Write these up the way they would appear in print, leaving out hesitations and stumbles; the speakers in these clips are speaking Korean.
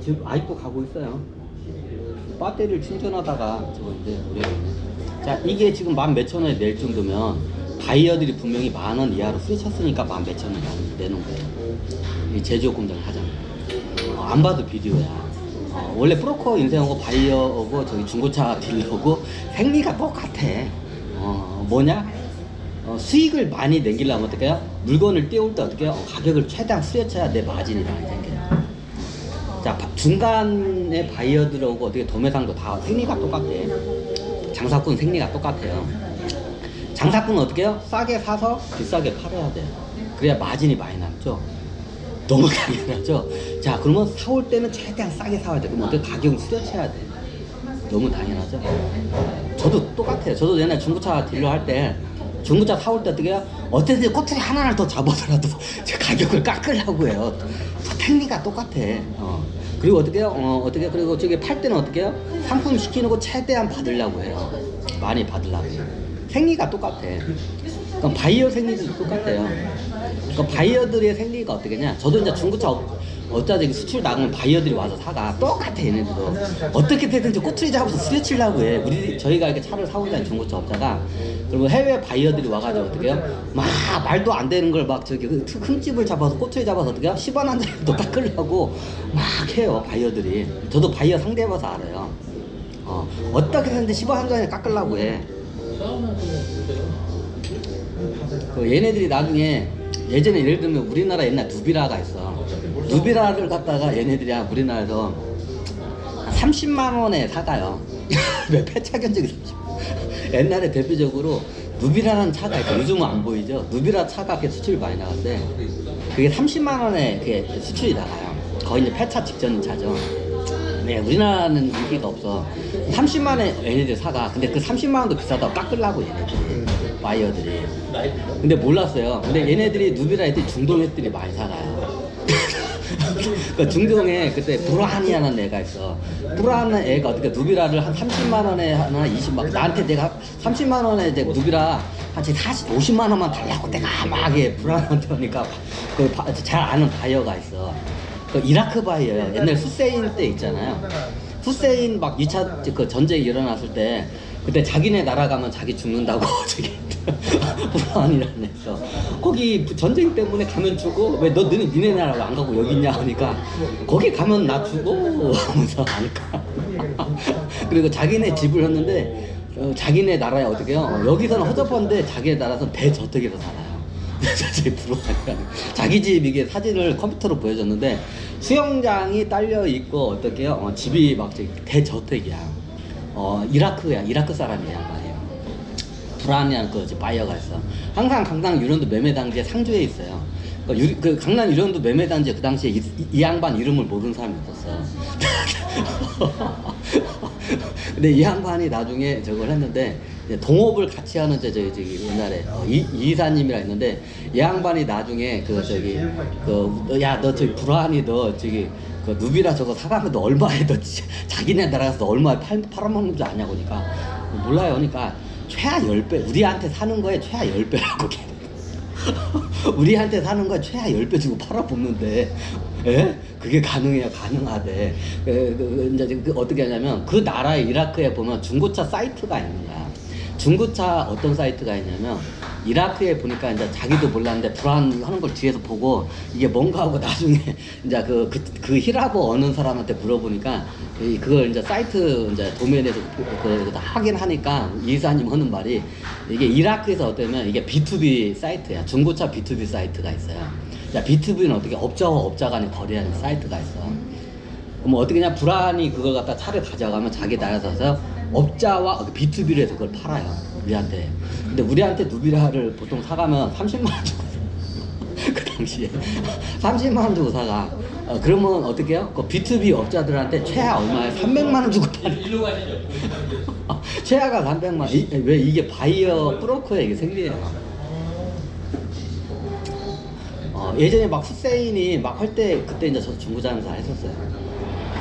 지금 아직도 가고 있어요. 배터리를 충전하다가 저거 이제 자, 이게 지금 11,000원에 낼 정도면 바이어들이 분명히 10,000원 이하로 후려쳤으니까 11,000원 내는 거예요. 이 제조업 공장을 하잖아요. 안 봐도 비디오야. 원래 브로커 인쇄하고 바이어하고 저기 중고차 딜러고 생리가 똑같아. 뭐냐? 수익을 많이 남기려면 어떻게 해요? 물건을 띄울 때 어떻게 해요? 가격을 최대한 후려쳐야 내 마진이 많이 생겨요. 자, 중간에 바이어들하고 어떻게 도매상도 다 생리가 똑같아. 장사꾼 생리가 똑같아요. 장사꾼은 어떻게 해요? 싸게 사서 비싸게 팔아야 돼요. 그래야 마진이 많이 남죠. 너무 당연하죠. 자, 그러면 사올 때는 최대한 싸게 사와야 돼. 그럼 어떻게 가격을 후려쳐야 돼. 너무 당연하죠. 저도 똑같아요. 저도 옛날 중고차 딜러 할 때 중고차 사올 때 어떻게 해요? 어쨌든 꼬투리 하나를 더 잡아더라도 가격을 깎으려고 해요. 테크니가 똑같아. 그리고 어떻게 해요? 그리고 저기 팔 때는 어떻게 해요? 상품 시키는 거 최대한 받으려고 해요. 많이 받으려고 해요. 생리가 똑같아. 그럼 바이어 생리도 똑같아요. 그러니까 바이어들의 생리가 어떻게냐? 저도 이제 중고차 어쩌지 수출 나가면 바이어들이 와서 사가. 똑같아 얘네들도. 어떻게 되든지 꼬투리 잡아서 후려치려고 해. 저희가 이렇게 차를 사오잖아요, 중고차 업자가. 그리고 해외 바이어들이 와가지고 어떻게 해요? 막 말도 안 되는 걸 막 저기 흠집을 잡아서 꼬투리 잡아서 어떻게 해요? 10원 한 장도 깎으려고 막 해요, 바이어들이. 저도 바이어 상대해봐서 알아요. 어떻게 했는데 10원 한 장에 깎으려고 해. 얘네들이 나중에 예전에 예를 들면 우리나라 옛날 누비라가 있어. 누비라를 갖다가 얘네들이 우리나라에서 30만 원에 사가요. 왜 폐차 견적이 30만. 옛날에 대표적으로 누비라라는 차가 있어. 요즘은 안 보이죠. 누비라 차가 그게 수출이 많이 나갔는데 그게 30만 원에 그게 수출이 나가요. 거의 이제 폐차 직전 차죠. 네, 우리나라는 인기가 없어. 30만 원에 얘네들 사가. 근데 그 30만 원도 비싸다고 깎으려고 얘네들이. 바이어들이. 근데 몰랐어요. 근데 얘네들이 누비라 애들이 중동 애들이 많이 사가요. 그 중동에 그때 브라니라는 애가 있어. 브라는 애가 어떻게 누비라를 한 30만 원에 하나 20만. 나한테 내가 30만 원에 이제 누비라 한 40, 50만 원만 달라고 내가 막 브라한테 하니까 그 잘 아는 바이어가 있어. 그 이라크 바이어요. 옛날 후세인 때 있잖아요. 후세인 막 2차 그 전쟁이 일어났을 때 그때 자기네 나라 가면 자기 죽는다고 저기 불안이라는 애서 거기 전쟁 때문에 가면 죽어. 왜 너는 니네 나라로 안 가고 여기 있냐 하니까 거기 가면 나 죽어 하면서 안 가. 그리고 자기네 집을 했는데 자기네 나라에 어떻게 해요? 여기서는 허접한데 자기네 나라에서 대저택에서 살아요. 자기 불안이라는 자기 집 이게 사진을 컴퓨터로 보여줬는데 수영장이 딸려 있고 어떻게 해요? 집이 막 대저택이야. 이라크야. 이라크 사람이야 말이에요. 불안이라는 그 바이어가 있어. 항상 강남 유런도 매매 단지에 상주에 있어요. 그 강남 유런도 매매 단지에 그 당시에 이 양반 이름을 모르는 사람이 없었어. 근데 이 양반이 나중에 저걸 했는데 동업을 같이 하는 저기 옛날에 이사님이라 했는데 이 양반이 나중에 야 너 저기 불안이 너 저기 그 누비라 저거 사가면 너 얼마에 너 자기네 나라 가서 얼마에 팔아먹는 줄 아냐고 그러니까 몰라요. 그러니까 최하 10배 우리한테 사는 거에 최하 10배라고 우리한테 사는 거에 최하 10배 주고 팔아먹는데 예? 그게 가능해요. 가능하대. 이제 어떻게 하냐면 그 나라의 이라크에 보면 중고차 사이트가 있는 거야. 중고차 어떤 사이트가 있냐면 이라크에 보니까 이제 자기도 몰랐는데 불안하는 걸 뒤에서 보고 이게 뭔가 하고 나중에 이제 그 히라보 어느 사람한테 물어보니까 그걸 이제 사이트 이제 도면에서 확인하니까 이사님 하는 말이 이게 이라크에서 어떠면 이게 B2B 사이트야. 중고차 B2B 사이트가 있어요. 자, B2B는 어떻게 업자와 업자 간에 거래하는 사이트가 있어. 그럼 어떻게 냐 불안이 그걸 갖다 차를 가져가면 자기 나라에서 업자와 B2B로 해서 그걸 팔아요. 우리한테. 근데 우리한테 누비라를 보통 사가면 30만 원 주고 그 당시에 30만 원 주고 사가. 그러면 어떻게 해요? 그 B2B 업자들한테 최하 얼마에 300만 원 주고 팔아. 최하가 300만 원. 왜 이게 바이어 브로커의 이게 생리예요. 예전에 막 후세인이 막 할 때 그때 이제 저도 중고장사 했었어요.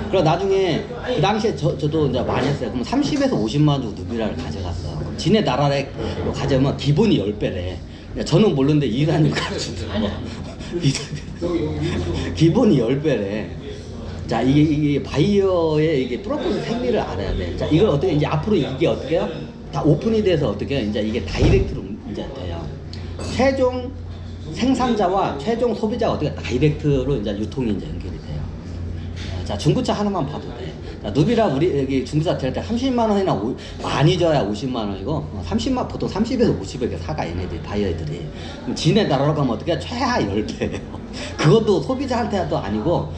그리고 나중에 그 당시에 저도 이제 많이 했어요. 그럼 30에서 50만 원 주고 누비라를 가져갔어. 지네 나라에 가져오면 기본이 10배래. 저는 모르는데 이사님 가르치더라고. 기본이 10배래. 자, 이게 바이어의 이게 프로포즈 생리를 알아야 돼. 자, 이걸 어떻게, 이제 앞으로 이게 어떻게 해요? 다 오픈이 돼서 어떻게 해요? 이제 이게 다이렉트로 이제 돼요. 최종 생산자와 최종 소비자가 어떻게 다이렉트로 이제 유통이 이제 연결이 돼요. 자, 중고차 하나만 봐도 돼. 자, 누비라 우리 여기 중고차 될 때 30만 원이나 많이 줘야 50만 원이고 30만 보통 30에서 50에게 사가 얘네들이 바이어들이. 그럼 지네 나라로 가면 어떻게 최하 10배예요. 그것도 소비자한테도 아니고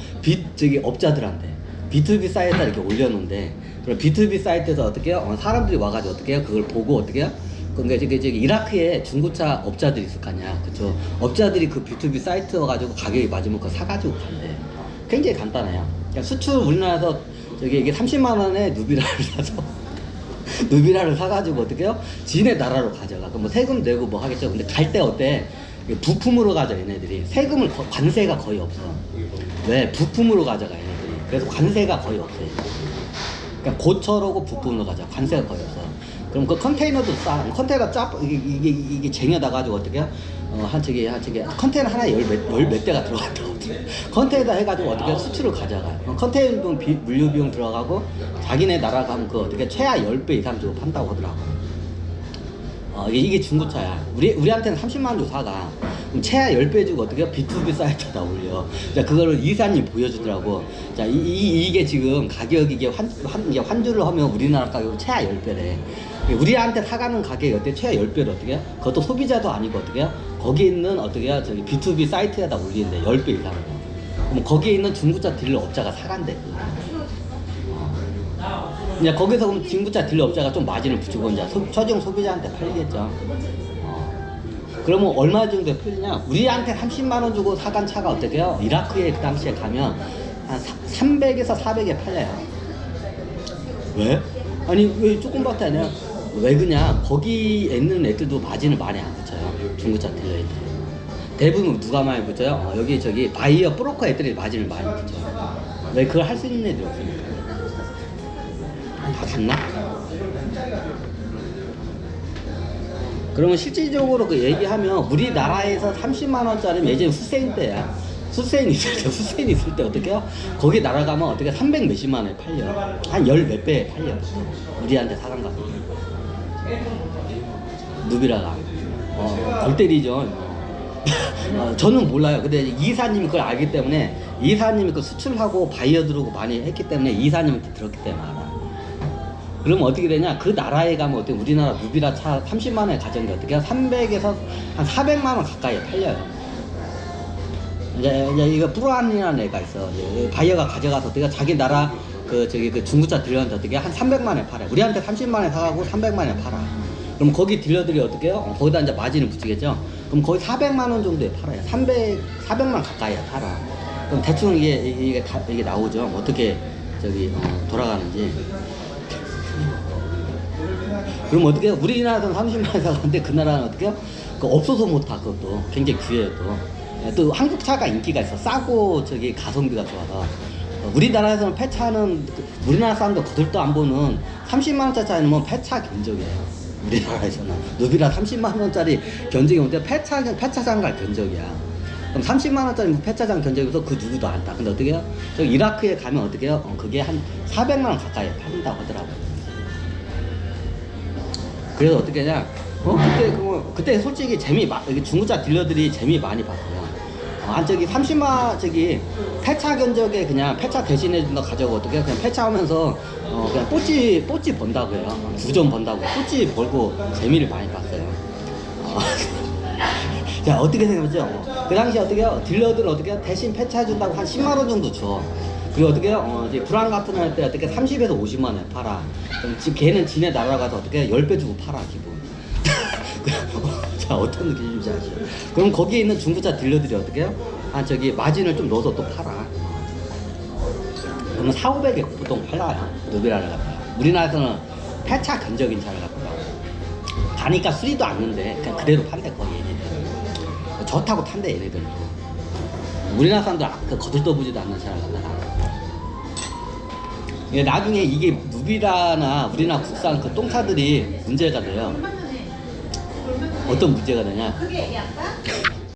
저기 업자들한테 B2B 사이트에 이렇게 올려놓는데 그럼 B2B 사이트에서 어떻게 해요? 사람들이 와가지고 어떻게 해요? 그걸 보고 어떻게 해요? 그러니까 저기 이라크에 중고차 업자들이 있을 거 아니야, 그쵸? 업자들이 그 B2B 사이트 와가지고 가격이 맞으면 그거 사가지고 간대. 굉장히 간단해요. 그러니까 수출 우리나라에서 저기 이게 30만 원에 누비라를 사서 누비라를 사가지고 어떻게 해요? 지네 나라로 가져가. 그럼 뭐 세금 내고 뭐 하겠죠. 근데 갈 때 어때? 부품으로 가져 얘네들이. 세금을 관세가 거의 없어. 왜? 부품으로 가져가 얘네들이. 그래서 관세가 거의 없어요. 그러니까 고철하고 부품으로 가져. 관세가 거의 없어. 그럼 그 컨테이너도 싸. 컨테이너 이게 쟁여다 가지고 어떻게 해요? 한 저기 컨테이너 하나에 열 몇 대가 들어갔다고. 컨테이너 해가지고 어떻게 수출을 가져가요. 컨테이너 물류 비용 들어가고 자기네 나라 가면 그 어떻게 최하 10배 이상 주고 판다고 하더라고. 이게 중고차야. 우리한테는 30만 원 주고 사가. 그럼 최하 10배 주고 어떻게 B2B 사이트에다 올려. 자, 그거를 이사님 보여주더라고. 자, 이게 지금 가격이 이게 환주를 하면 우리나라 가격 최하 10배래. 우리한테 사가는 가격이 어때? 최하 10배를 어떻게 해요? 그것도 소비자도 아니고 어떻게 해요? 거기 있는 어떻게 해요? 저기 B2B 사이트에다 올리는데 10배 이상으로. 그럼 거기에 있는 중고차 딜러 업자가 사간대. 이제 거기서 그럼 중고차 딜러 업자가 좀 마진을 붙이고 이제 최종 소비자한테 팔리겠죠. 그러면 얼마 정도에 팔리냐? 우리한테 30만 원 주고 사간 차가 어떻게 해요? 이라크에 그 당시에 가면 한 300에서 400에 팔려요. 왜? 아니 왜 조금밖에 아니야? 왜 그냥 거기에 있는 애들도 마진을 많이 안 붙여요. 중고차 딜러 애들. 대부분 누가 많이 붙여요? 여기 저기 바이어 브로커 애들이 마진을 많이 붙여요. 왜 그걸 할 수 있는 애들이 없으니까. 다 갔나? 그러면 실질적으로 그 얘기하면 우리나라에서 30만 원짜리면 예전에 후세인 때야. 후세인 있을 때 어떻게 해요? 거기 날아가면 어떻게 300 몇십만 원에 팔려. 한 열 몇 배에 팔려. 우리한테 사간 가서. 누비라가. 골 때리죠. 저는 몰라요. 근데 이사님이 그걸 알기 때문에 이사님이 그 수출하고 바이어 들어오고 많이 했기 때문에 이사님한테 들었기 때문에 알아. 그러면 어떻게 되냐? 그 나라에 가면 어떻게 우리나라 누비라 차 30만 원에 가져온 게 어떻게 300에서 한 400만 원 가까이에 팔려요. 이제 이거 뿌라한이라는 애가 있어. 바이어가 가져가서 어떻게 자기 나라 그 중고차 딜러한테 어떻게 한 300만 원에 팔아. 우리한테 30만 원에 사가고 300만 원에 팔아. 그럼 거기 딜러들이 어떻게 해요? 거기다 이제 마진을 붙이겠죠? 그럼 거의 400만 원 정도에 팔아요. 400만 원 가까이에 팔아. 그럼 대충 이게 나오죠? 어떻게 돌아가는지. 그럼 어떻게 해요? 우리나라에서는 30만 원 사가는데 그 나라는 어떻게 해요? 없어서 못 타. 그것도 굉장히 귀해요. 또 한국 차가 인기가 있어. 싸고 가성비가 좋아서. 우리나라에서는 폐차는 우리나라 사람들 거들떠 안 보는 30만 원짜리 차는 뭐 폐차 견적이에요. 우리나라에서는 누비라 30만 원짜리 견적이 뭔데 폐차장 갈 견적이야. 그럼 30만 원짜리 뭐 폐차장 견적에서 그 누구도 안 타. 근데 어떻게 해요? 이라크에 가면 어떻게 해요? 그게 한 400만 원 가까이 팔린다고 하더라고요. 그래서 어떻게 하냐? 그때 솔직히 중고차 딜러들이 재미 많이 봤어요. 저기 30만 폐차 견적에 그냥 폐차 대신해 준다 가져고 어떻게 그냥 폐차하면서 그냥 뽀찌 번다고 해요. 9점 번다고 뽀찌 벌고 재미를 많이 봤어요. 자, 어떻게 생각하죠? 그 당시 어떻게 해요? 딜러들은 어떻게 해요? 대신 폐차해 준다고 한 10만 원 정도 줘. 그리고 어떻게 해요? 이제 불안 같은 할 때 어떻게 30에서 50만 원에 팔아. 그럼 걔는 지네 나라 가서 어떻게 해요? 10배 주고 팔아, 기본. 자, 어떤 느낌인지 아시죠? 그럼 거기에 있는 중고차 딜러들이 어떻게 해요? 마진을 좀 넣어서 또 팔아. 그러면 4,500에 보통 팔아요. 누비라를 갖다가. 우리나라에서는 폐차 견적인 차를 갖다가. 가니까 수리도 않는데 그냥 그대로 판대, 거기 얘네들. 좋다고 탄대, 얘네들도. 우리나라 사람들 거들떠보지도 않는 차를 갖다가. 나중에 이게 누비라나 우리나라 국산 그 똥차들이 문제가 돼요. 어떤 문제가 되냐?